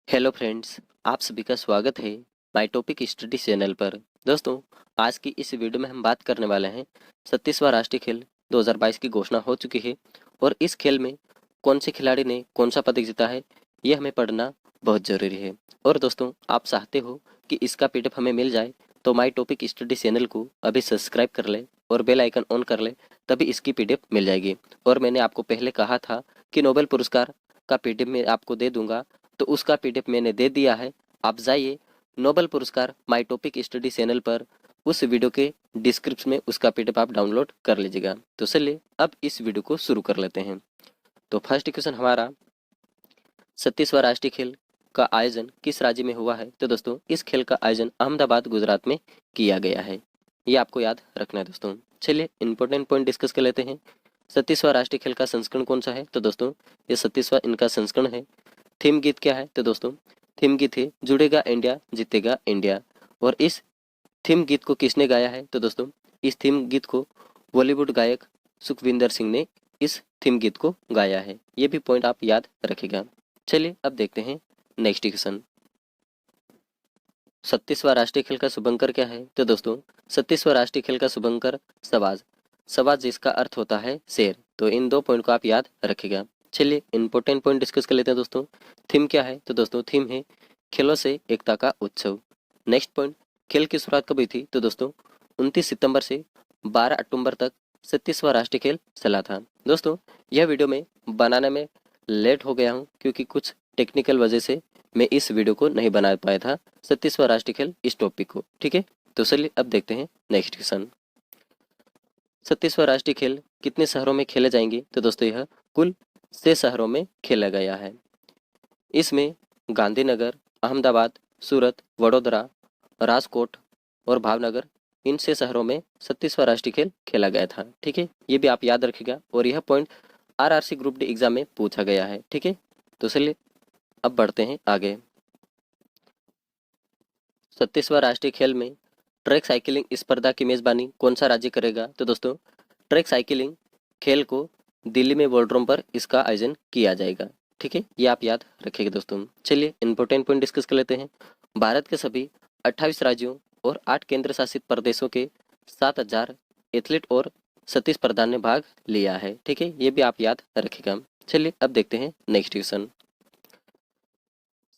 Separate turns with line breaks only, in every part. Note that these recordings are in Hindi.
हेलो फ्रेंड्स, आप सभी का स्वागत है माय टॉपिक स्टडी चैनल पर। दोस्तों, आज की इस वीडियो में हम बात करने वाले हैं 37वां राष्ट्रीय खेल 2022 की घोषणा हो चुकी है और इस खेल में कौन से खिलाड़ी ने कौन सा पदक जीता है, ये हमें पढ़ना बहुत ज़रूरी है। और दोस्तों, आप चाहते हो कि इसका पीडीएफ हमें मिल जाए तो माय टॉपिक स्टडी चैनल को अभी सब्सक्राइब कर ले और बेल आइकन ऑन कर ले, तभी इसकी पीडीएफ मिल जाएगी। और मैंने आपको पहले कहा था कि नोबेल पुरस्कार का पीडीएफ मैं आपको दे दूंगा, तो उसका पीडीएफ मैंने दे दिया है। आप जाइए नोबेल पुरस्कार माय टॉपिक स्टडी चैनल पर, उस वीडियो के डिस्क्रिप्शन में उसका पीडीएफ आप डाउनलोड कर लीजिएगा। तो चलिए अब इस वीडियो को शुरू कर लेते हैं। तो फर्स्ट क्वेश्चन हमारा, 37वां राष्ट्रीय खेल का आयोजन किस राज्य में हुआ है? तो दोस्तों, इस खेल का आयोजन अहमदाबाद गुजरात में किया गया है। ये आपको याद रखना है दोस्तों। चलिए इंपॉर्टेंट पॉइंट डिस्कस कर लेते हैं। 37वां राष्ट्रीय खेल का संस्करण कौन सा है? तो दोस्तों, ये 37वां इनका संस्करण है। थीम गीत क्या है? तो दोस्तों, थीम गीत है जुड़ेगा इंडिया जीतेगा इंडिया। और इस थीम गीत को किसने गाया है? तो दोस्तों, इस थीम गीत को बॉलीवुड गायक सुखविंदर सिंह ने इस थीम गीत को गाया है। ये भी पॉइंट आप याद रखिएगा। चलिए अब देखते हैं नेक्स्ट क्वेश्चन। 36वां राष्ट्रीय खेल का शुभंकर क्या है? तो दोस्तों, 36वां राष्ट्रीय खेल का शुभंकर सवाज, सवाज जिसका अर्थ होता है शेर। तो इन दो पॉइंट को आप याद रखिएगा। चलिए इंपॉर्टेंट पॉइंट डिस्कस कर लेते हैं दोस्तों। थीम क्या है? तो दोस्तों, थीम है खेलों से एकता का उत्सव। नेक्स्ट पॉइंट, खेल की शुरुआत कब हुई थी? तो दोस्तों, 29 सितंबर से 12 अक्टूबर तक 36वां राष्ट्रीय खेल चला था। दोस्तों, यह वीडियो में बनाने में लेट हो गया हूँ क्योंकि कुछ टेक्निकल वजह से मैं इस वीडियो को नहीं बना पाया था 36वां राष्ट्रीय खेल इस टॉपिक को। ठीक है, तो चलिए अब देखते हैं नेक्स्ट क्वेश्चन। 36वां राष्ट्रीय खेल कितने शहरों में खेले जाएंगे? तो दोस्तों, यह कुल 6 शहरों में खेला गया है। इसमें गांधीनगर, अहमदाबाद, सूरत, वडोदरा, राजकोट और भावनगर, इन 6 शहरों में 36वां राष्ट्रीय खेल खेला गया था। ठीक है, ये भी आप याद रखिएगा और यह point RRC group D exam में पूछा गया है। ठीक है, तो चलिए अब बढ़ते हैं आगे। 36वां राष्ट्रीय खेल में ट्रैक साइकिलिंग स्पर्धा की मेजबानी कौन सा राज्य करेगा? तो दोस्तों, ट्रैक साइकिलिंग खेल को दिल्ली में वेलोड्रोम पर इसका आयोजन किया जाएगा। ठीक है, ये आप याद रखिएगा दोस्तों। चलिए इंपॉर्टेंट पॉइंट डिस्कस कर लेते हैं। भारत के सभी 28 राज्यों और 8 केंद्र शासित प्रदेशों के 7,000 एथलीट और सतीश प्रधान ने भाग लिया है। ठीक है, ये भी आप याद रखिएगा। चलिए अब देखते हैं नेक्स्ट क्वेश्चन।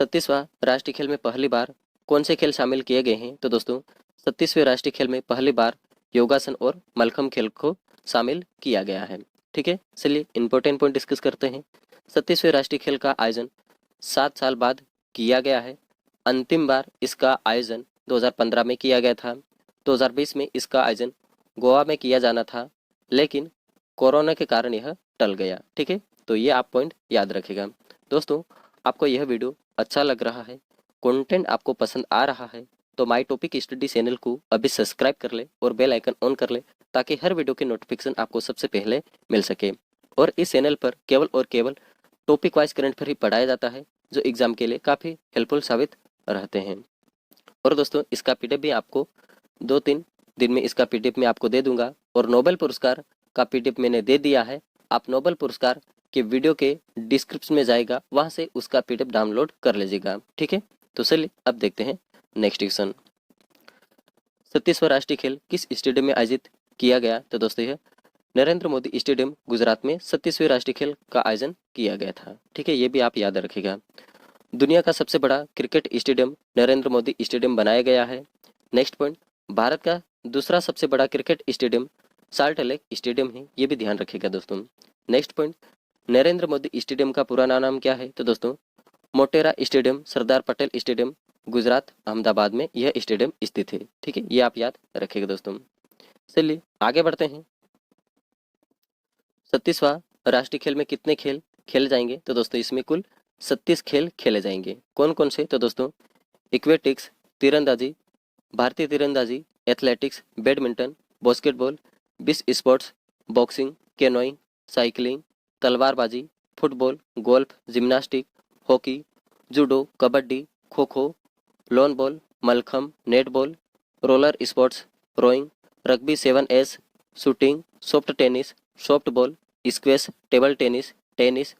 36वां राष्ट्रीय खेल में पहली बार कौन से खेल शामिल किए गए हैं? तो दोस्तों, 36वें राष्ट्रीय खेल में पहली बार योगासन और मलखम खेल को शामिल किया गया है। ठीक है, चलिए इंपॉर्टेंट पॉइंट डिस्कस करते हैं। 36वें राष्ट्रीय खेल का आयोजन 7 साल बाद किया गया है। अंतिम बार इसका आयोजन 2015 में किया गया था। 2020 में इसका आयोजन गोवा में किया जाना था, लेकिन कोरोना के कारण यह टल गया। ठीक है, तो ये आप पॉइंट याद रखिएगा। दोस्तों, आपको यह वीडियो अच्छा लग रहा है, कंटेंट आपको पसंद आ रहा है, तो माय टॉपिक स्टडी चैनल को अभी सब्सक्राइब कर ले और बेल आइकन ऑन कर ले, ताकि हर वीडियो की नोटिफिकेशन आपको सबसे पहले मिल सके। और इस चैनल पर केवल और केवल टॉपिक वाइज करंट अफेयर ही पढ़ाया जाता है, जो एग्जाम के लिए काफ़ी हेल्पफुल साबित रहते हैं। और दोस्तों, इसका पीडीएफ भी आपको 2-3 दिन में इसका पीडीएफ मैं आपको दे दूंगा। और नोबेल पुरस्कार का पीडीएफ मैंने दे दिया है। आप नोबेल पुरस्कार के वीडियो के डिस्क्रिप्शन में जाएगा, वहां से उसका पीडीएफ डाउनलोड कर लीजिएगा। ठीक है, तो चलिए अब देखते हैं नेक्स्ट क्वेश्चन। 36वां राष्ट्रीय खेल किस स्टेडियम में आयोजित किया गया? तो दोस्तों, यह नरेंद्र मोदी स्टेडियम गुजरात में 37वें राष्ट्रीय खेल का आयोजन किया गया था। ठीक है, ये भी आप याद रखिएगा। दुनिया का सबसे बड़ा cricket stadium Narendra Modi stadium बनाया गया है। नेक्स्ट पॉइंट, भारत का दूसरा सबसे बड़ा cricket stadium salt lake stadium है। ये भी ध्यान रखिएगा दोस्तों। Next point, Narendra Modi stadium का पुराना नाम क्या है? तो दोस्तों, मोटेरा स्टेडियम सरदार पटेल स्टेडियम गुजरात अहमदाबाद में यह स्टेडियम स्थित है। ठीक है, ये आप याद रखिएगा दोस्तों। चलिए आगे बढ़ते हैं। 36वां राष्ट्रीय खेल में कितने खेल खेले जाएंगे? तो दोस्तों, इसमें कुल 36 खेल खेले जाएंगे। कौन कौन से? तो दोस्तों, इक्वेटिक्स, तीरंदाजी, भारतीय तीरंदाजी, एथलेटिक्स, बैडमिंटन, बास्केटबॉल, बिस स्पोर्ट्स, बॉक्सिंग, कैनोइंग, साइकिलिंग, तलवारबाजी, football, golf, gymnastic, hockey, judo, kabaddi, kho kho, lawn ball, mallakhamb, netball, roller sports, rowing, rugby 7S, shooting, soft tennis, soft ball, squash, table tennis, tennis,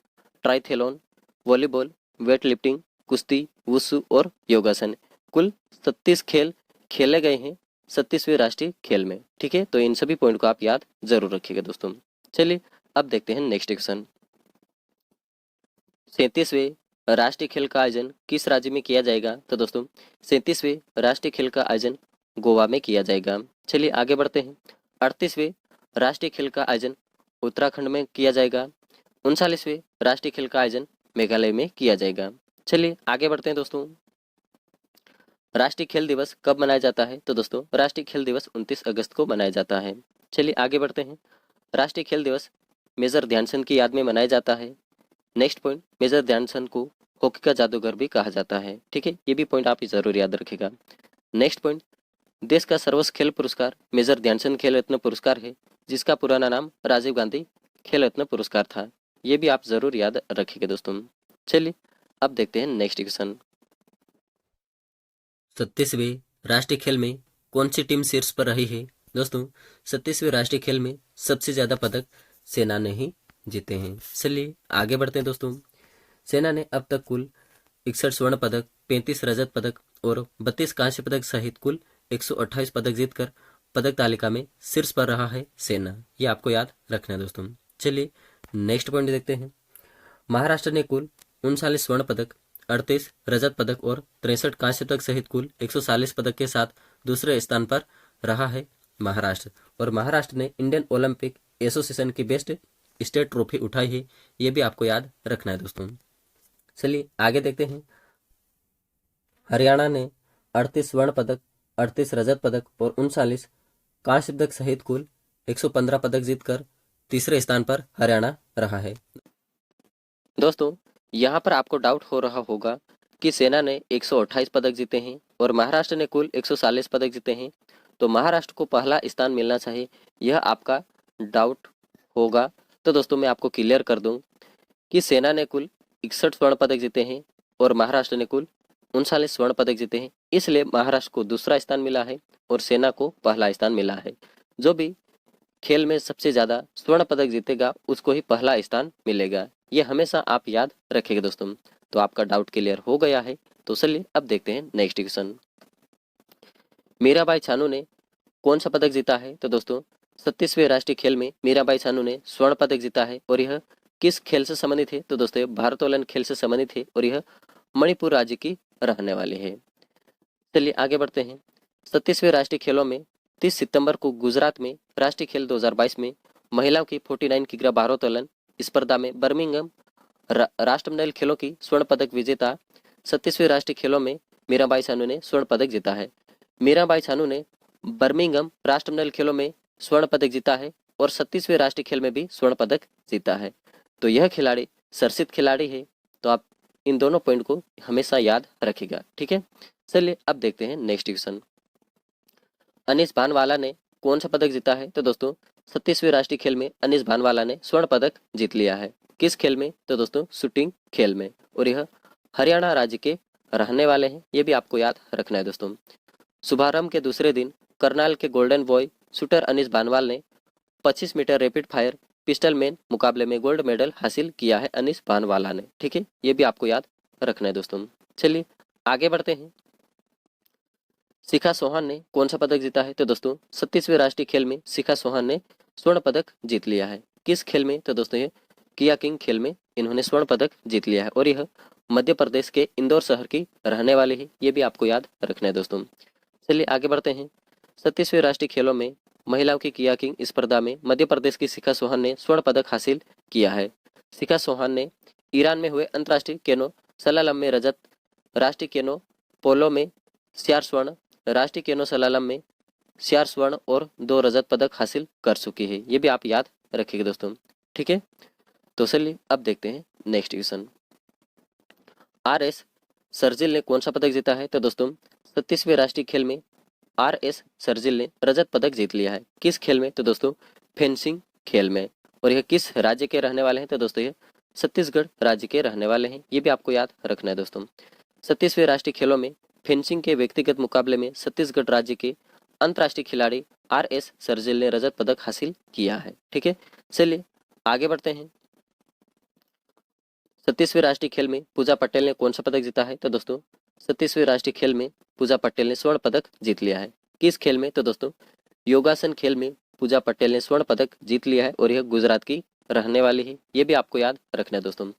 triathlon, volleyball, weight lifting, कुश्ती, वुशु और योगासन। कुल 36 खेल खेले गए हैं 37वें राष्ट्रीय खेल में। ठीक है, तो इन सभी पॉइंट को आप याद जरूर रखिएगा दोस्तों। चलिए अब देखते हैं नेक्स्ट क्वेश्चन। 37वें राष्ट्रीय खेल का आयोजन किस राज्य में किया जाएगा? तो दोस्तों 37वें राष्ट्रीय खेल का आयोजन गोवा में किया जाएगा। चलिए आगे बढ़ते हैं। 38वें राष्ट्रीय खेल का आयोजन उत्तराखंड में किया जाएगा। 39वें राष्ट्रीय खेल का आयोजन मेघालय में किया जाएगा। चलिए आगे बढ़ते हैं दोस्तों। राष्ट्रीय खेल दिवस कब मनाया जाता है? तो दोस्तों राष्ट्रीय खेल दिवस 29 अगस्त को मनाया जाता है। चलिए आगे बढ़ते हैं। राष्ट्रीय खेल दिवस मेजर ध्यानचंद की याद में मनाया जाता है। नेक्स्ट पॉइंट, मेजर ध्यानचंद को हॉकी का जादूगर भी कहा जाता है। ठीक है, ये भी पॉइंट आप जरूर याद रखिएगा। नेक्स्ट पॉइंट, देश का सर्वोच्च खेल पुरस्कार मेजर ध्यानचंद खेल रत्न पुरस्कार है, जिसका पुराना नाम राजीव गांधी खेल रत्न पुरस्कार था। ये भी आप जरूर याद रखिएगा दोस्तों। चलिए अब देखते हैं नेक्स्ट क्वेश्चन। 37वें राष्ट्रीय खेल में कौन सी टीम शीर्ष पर रही है? दोस्तों 37वें राष्ट्रीय खेल में सबसे ज्यादा पदक सेना ने ही जीते हैं। चलिए आगे बढ़ते हैं दोस्तों। सेना ने अब तक कुल 61 स्वर्ण पदक, 35 रजत पदक और 32 कांस्य पदक सहित कुल 128 पदक जीतकर पदक तालिका में शीर्ष पर रहा है सेना। ये आपको याद रखना है दोस्तों। चलिए नेक्स्ट पॉइंट देखते हैं। महाराष्ट्र ने कुल 39 स्वर्ण पदक, 38 रजत पदक और 63 कांस्य पदक सहित कुल 140 पदक के साथ दूसरे स्थान पर रहा है महाराष्ट्र। और महाराष्ट्र ने इंडियन ओलंपिक एसोसिएशन की बेस्ट स्टेट ट्रॉफी उठाई है। ये भी आपको याद रखना है दोस्तों। चलिए आगे देखते हैं। हरियाणा ने 38 स्वर्ण पदक, 38 रजत पदक और 39 कांस्य पदक सहित कुल 115 पदक जीतकर तीसरे स्थान पर हरियाणा रहा है। दोस्तों यहाँ पर आपको डाउट हो रहा होगा कि सेना ने 128 पदक जीते हैं और महाराष्ट्र ने कुल 140 पदक जीते हैं, तो महाराष्ट्र को पहला स्थान मिलना चाहिए, यह आपका डाउट होगा। तो दोस्तों मैं आपको क्लियर कर दूं कि सेना ने कुल 61 स्वर्ण पदक जीते हैं और महाराष्ट्र ने कुल 39 स्वर्ण पदक जीते हैं, इसलिए महाराष्ट्र को दूसरा स्थान मिला है और सेना को पहला स्थान मिला है। जो भी खेल में सबसे ज्यादा स्वर्ण पदक जीतेगा उसको ही पहला स्थान मिलेगा, ये हमेशा आप याद रखिएगा दोस्तों। तो आपका डाउट क्लियर हो गया है। तो चलिए अब देखते हैं नेक्स्ट क्वेश्चन। मीराबाई चानू ने कौन सा पदक जीता है? तो दोस्तों 37वें राष्ट्रीय खेल में मीराबाई चानू ने स्वर्ण पदक जीता है और यह किस खेल से संबंधित है? तो दोस्तों भारोत्तोलन खेल से संबंधित है और यह मणिपुर राज्य की रहने वाली है। चलिए आगे बढ़ते हैं। 37वें राष्ट्रीय खेलों में 30 सितंबर को गुजरात में राष्ट्रीय खेल 2022 में महिलाओं की 49 किग्रा भारोत्तोलन स्पर्धा में बर्मिंघम राष्ट्रमंडल खेलों की स्वर्ण पदक विजेता 37वें राष्ट्रीय खेलों में मीराबाई चानू ने स्वर्ण पदक जीता है। मीराबाई चानू ने बर्मिंघम राष्ट्रमंडल खेलों में स्वर्ण पदक जीता है और 37वें राष्ट्रीय खेल में भी स्वर्ण पदक जीता है। तो यह खिलाड़ी चर्चित खिलाड़ी है, तो आप इन दोनों पॉइंट को हमेशा याद रखिएगा। ठीक है, चलिए अब देखते हैं नेक्स्ट क्वेश्चन। अनीस भानवाला ने कौन सा पदक जीता है? तो दोस्तों 37वें राष्ट्रीय खेल में अनीस भानवाला ने स्वर्ण पदक जीत लिया है। किस खेल में? तो दोस्तों शूटिंग खेल में, और यह हरियाणा राज्य के रहने वाले हैं, ये भी आपको याद रखना है दोस्तों। शुभारंभ के दूसरे दिन करनाल के golden boy shooter Anish Bhanwal ने 25 metre rapid fire pistol man मुकाबले में गोल्ड मेडल हासिल किया है अनीस भानवाला ने। ठीक है, ये भी आपको याद रखना है दोस्तों। चलिए आगे बढ़ते हैं। शिखा चौहान ने कौन सा पदक जीता है? तो दोस्तों 37वें राष्ट्रीय खेल में शिखा चौहान ने स्वर्ण पदक जीत लिया है। किस खेल में? तो दोस्तों ये किया किंग खेल में इन्होंने स्वर्ण पदक जीत लिया है और यह मध्य प्रदेश के इंदौर शहर की रहने वाली है, ये भी आपको याद रखना है दोस्तों। चलिए आगे बढ़ते हैं। 37वें राष्ट्रीय खेलों में महिलाओं की किया किंग स्पर्धा में मध्य प्रदेश की शिखा चौहान ने स्वर्ण पदक हासिल किया है। शिखा चौहान ने ईरान में हुए अंतर्राष्ट्रीय केनो सलालम में रजत, राष्ट्रीय केनो पोलो में 4 स्वर्ण, राष्ट्रीय केनो सलालम में 4 स्वर्ण और 2 रजत पदक हासिल कर चुकी है, ये भी आप याद रखिएगा दोस्तों। ठीक है, तो चलिए अब देखते हैं नेक्स्ट क्वेश्चन। RS सर्जिल ने कौन सा पदक जीता है? तो दोस्तों 37वें राष्ट्रीय खेल में RS सर्जिल ने रजत पदक जीत लिया है। किस खेल में? तो दोस्तों फेंसिंग खेल में, और यह किस राज्य के रहने वाले हैं? तो दोस्तों ये छत्तीसगढ़ राज्य के रहने वाले हैं, ये भी आपको याद रखना है दोस्तों। 37वें राष्ट्रीय खेलों में फेंसिंग के व्यक्तिगत मुकाबले में छत्तीसगढ़ राज्य के अंतर्राष्ट्रीय खिलाड़ी RS सर्जिल ने रजत पदक हासिल किया है। ठीक है, चलिए आगे बढ़ते हैं। 37वें राष्ट्रीय खेल में पूजा पटेल ने कौन सा पदक जीता है? तो दोस्तों 37वें राष्ट्रीय खेल में पूजा पटेल ने स्वर्ण पदक जीत लिया है। किस खेल में? तो दोस्तों योगासन खेल में पूजा पटेल ने स्वर्ण पदक जीत लिया है और यह गुजरात की रहने वाली है। ये भी आपको याद रखना है दोस्तों।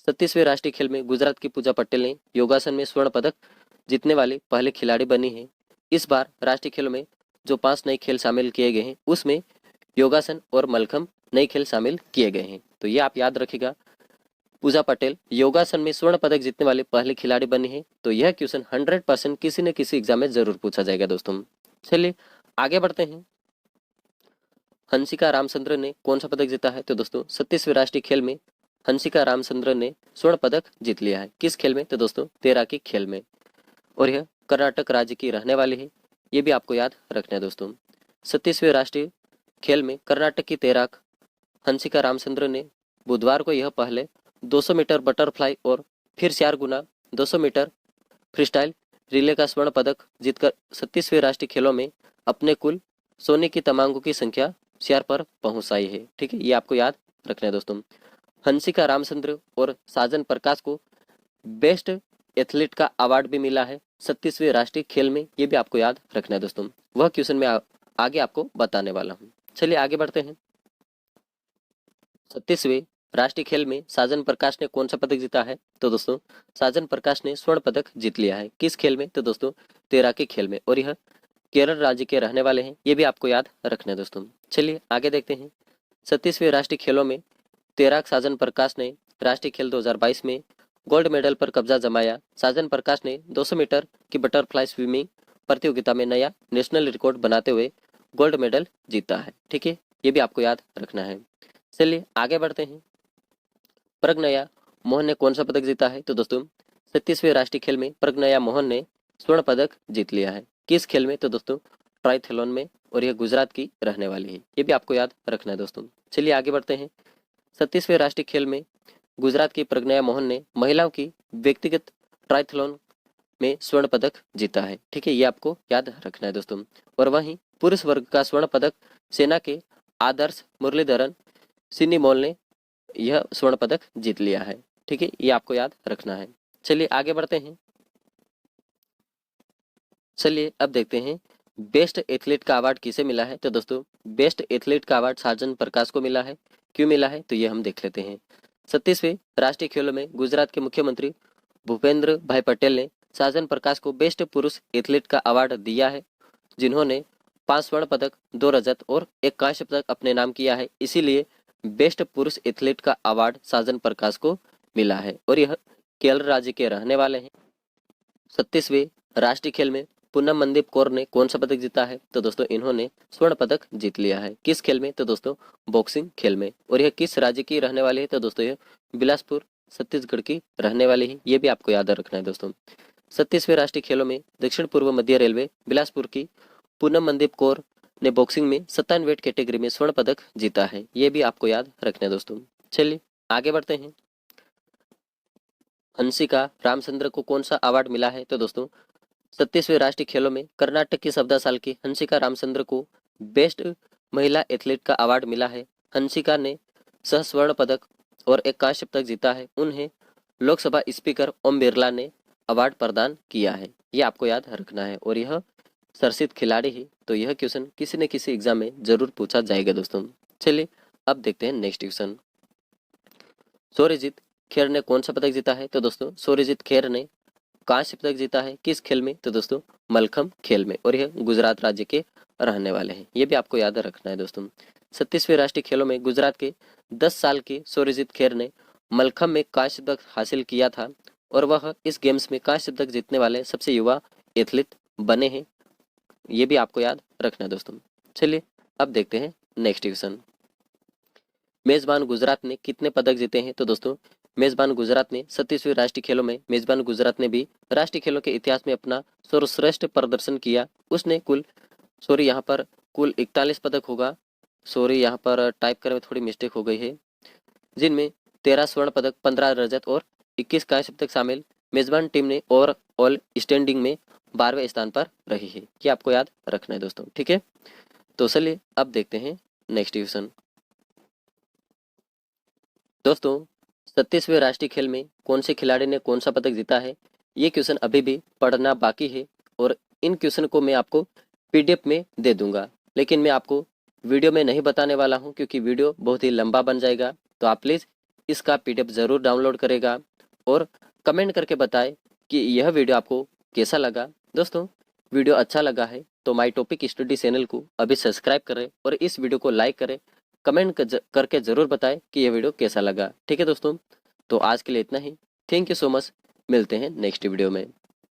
37वें राष्ट्रीय खेल में गुजरात की पूजा पटेल ने योगासन में स्वर्ण पदक जीतने वाली पहले खिलाड़ी बनी है। इस बार राष्ट्रीय खेलों में जो 5 नए खेल शामिल किए गए हैं उसमें योगासन और मलखम नए खेल शामिल किए गए हैं। तो ये आप याद रखिएगा, पूजा पटेल योगासन में स्वर्ण पदक जीतने वाली पहली खिलाड़ी बनी है। तो यह क्वेश्चन 100% किसी न किसी एग्जाम में जरूर पूछा जाएगा दोस्तों। चलिए आगे बढ़ते हैं। हंसिका रामचंद्र ने कौन सा पदक जीता है? तो दोस्तों 37वें राष्ट्रीय खेल में हंसिका रामचंद्र ने स्वर्ण पदक जीत लिया है। किस खेल में? तो दोस्तों तैराकी खेल में, और यह कर्नाटक राज्य की रहने वाली है। ये भी आपको याद रखना है दोस्तों। 37वें राष्ट्रीय खेल में कर्नाटक की तैराक हंसिका रामचंद्र ने बुधवार को यह पहले 200 मीटर बटरफ्लाई और फिर 4 गुना 200 मीटर फ्रीस्टाइल रिले का स्वर्ण पदक जीतकर 37वें राष्ट्रीय खेलों में अपने कुल सोने की तमंगों की संख्या 4 पर पहुंचाई है। ठीक है, ये आपको याद रखना है दोस्तों। हंसिका रामचंद्र और साजन प्रकाश को बेस्ट एथलीट का अवार्ड भी मिला है 37वें राष्ट्रीय खेल में। ये भी आपको याद रखना है दोस्तों। वह क्वेश्चन मैं आगे आपको बताने वाला हूँ। चलिए आगे बढ़ते हैं। 37वें राष्ट्रीय खेल में साजन प्रकाश ने कौन सा पदक जीता है? तो दोस्तों साजन प्रकाश ने स्वर्ण पदक जीत लिया है। किस खेल में? तो दोस्तों तैराकी खेल में, और यह केरल राज्य के रहने वाले हैं। ये भी आपको याद रखना है दोस्तों। चलिए आगे देखते हैं। 37वें राष्ट्रीय खेलों में तैराक साजन प्रकाश ने राष्ट्रीय खेल 2022 में गोल्ड मेडल पर कब्जा जमाया। साजन प्रकाश ने 200 मीटर की बटरफ्लाई स्विमिंग प्रतियोगिता में नया नेशनल रिकॉर्ड बनाते हुए गोल्ड मेडल जीता है। ठीक है, ये भी आपको याद रखना है। चलिए आगे बढ़ते हैं। प्रज्ञया मोहन ने कौन सा पदक जीता है? तो दोस्तों 37वें राष्ट्रीय खेल में प्रज्ञया मोहन ने स्वर्ण पदक जीत लिया है। किस खेल में? तो दोस्तों ट्राइथलॉन में, और यह गुजरात की रहने वाली है। ये भी आपको याद रखना है दोस्तों। चलिए आगे बढ़ते हैं। 37वें राष्ट्रीय खेल में गुजरात की प्रज्ञया मोहन ने महिलाओं की व्यक्तिगत ट्राइथलॉन में स्वर्ण पदक जीता है। ठीक है, ये आपको याद रखना है दोस्तों। और वहीं पुरुष वर्ग का स्वर्ण पदक सेना के आदर्श मुरलीधरन सिन्नीमोल ने यह स्वर्ण पदक जीत लिया है। ठीक है, ये आपको याद रखना है। चलिए आगे बढ़ते हैं। चलिए अब देखते हैं बेस्ट एथलीट का अवार्ड किसे मिला है? तो दोस्तों बेस्ट एथलीट का अवार्ड साजन प्रकाश को मिला है। क्यों मिला है? तो ये हम देख लेते हैं। 37वें राष्ट्रीय खेलों में गुजरात के मुख्यमंत्री भूपेंद्र भाई पटेल ने साजन प्रकाश को बेस्ट पुरुष एथलीट का अवार्ड दिया है, जिन्होंने 5 स्वर्ण पदक, 2 रजत और 1 कांस्य पदक अपने नाम किया है। इसीलिए बेस्ट पुरुष एथलीट का अवार्ड साजन प्रकाश को मिला है, और यह केरल राज्य के रहने वाले हैं। 37वें राष्ट्रीय खेल में पूनम मनदीप कौर ने कौन सा पदक जीता है? तो दोस्तों इन्होंने स्वर्ण पदक जीत लिया है। किस खेल में? तो दोस्तों बॉक्सिंग खेल में, और यह किस राज्य की रहने वाली है? तो दोस्तों यह बिलासपुर छत्तीसगढ़ की रहने वाली है। ये भी आपको याद रखना है दोस्तों। 37वें राष्ट्रीय खेलों में दक्षिण पूर्व मध्य रेलवे बिलासपुर की पूनम मनदीप कौर ने बॉक्सिंग में 57 वेट कैटेगरी में स्वर्ण पदक जीता है। ये भी आपको याद रखना है दोस्तों। चलिए आगे बढ़ते हैं। हंसिका रामचंद्र को कौन सा अवार्ड मिला है? तो दोस्तों 37वें राष्ट्रीय खेलों में कर्नाटक की 14 साल की हंसिका रामचंद्र को बेस्ट महिला एथलीट का अवार्ड मिला है। हंसिका ने 6 स्वर्ण पदक और 1 कांस्य पदक जीता है। उन्हें लोकसभा स्पीकर ओम बिरला ने अवार्ड प्रदान किया है। ये आपको याद रखना है, और यह चर्चित खिलाड़ी है। तो यह क्वेश्चन किसी न किसी एग्जाम में जरूर पूछा जाएगा दोस्तों। चलिए अब देखते हैं नेक्स्ट क्वेश्चन। सूर्यजीत खेर ने कौन सा पदक जीता है? तो दोस्तों सूर्यजीत खेर ने कांस्य पदक जीता है। किस खेल में? तो दोस्तों मलखम खेल में, और यह गुजरात राज्य के रहने वाले हैं। ये भी आपको याद रखना है दोस्तों। 37वें राष्ट्रीय खेलों में गुजरात के 10 साल के सूर्यजीत खेर ने मलखम में कांस्य पदक हासिल किया था, और वह इस गेम्स में कांस्य पदक जीतने वाले सबसे युवा एथलीट बने हैं। ये भी आपको याद रखना है दोस्तों। चलिए अब देखते हैं नेक्स्ट क्वेश्चन। मेजबान गुजरात ने कितने पदक जीते हैं? तो दोस्तों मेजबान गुजरात ने 37वें राष्ट्रीय खेलों में मेजबान गुजरात ने भी राष्ट्रीय खेलों के इतिहास में अपना सर्वश्रेष्ठ प्रदर्शन किया। उसने यहाँ पर कुल 41 पदक होगा। यहाँ पर टाइप करने में थोड़ी मिस्टेक हो गई है, जिनमें 13 स्वर्ण पदक, 15 रजत और 21 कांस्य पदक शामिल। मेजबान टीम ने ओवरऑल स्टैंडिंग में 12वें स्थान पर रही है। ये आपको याद रखना है दोस्तों। ठीक है, तो चलिए अब देखते हैं नेक्स्ट क्वेश्चन। दोस्तों 37वें राष्ट्रीय खेल में कौन से खिलाड़ी ने कौन सा पदक जीता है, ये क्वेश्चन अभी भी पढ़ना बाकी है और इन क्वेश्चन को मैं आपको पीडीएफ में दे दूंगा, लेकिन मैं आपको वीडियो में नहीं बताने वाला हूं क्योंकि वीडियो बहुत ही लंबा बन जाएगा। तो आप प्लीज़ इसका पीडीएफ ज़रूर डाउनलोड करेगा और कमेंट करके बताएं कि यह वीडियो आपको कैसा लगा। दोस्तों, वीडियो अच्छा लगा है तो माय टॉपिक स्टडी चैनल को अभी सब्सक्राइब करें और इस वीडियो को लाइक करें, कमेंट करके ज़रूर बताएं कि यह वीडियो कैसा लगा। ठीक है दोस्तों, तो आज के लिए इतना ही। थैंक यू सो मच, मिलते हैं नेक्स्ट वीडियो में।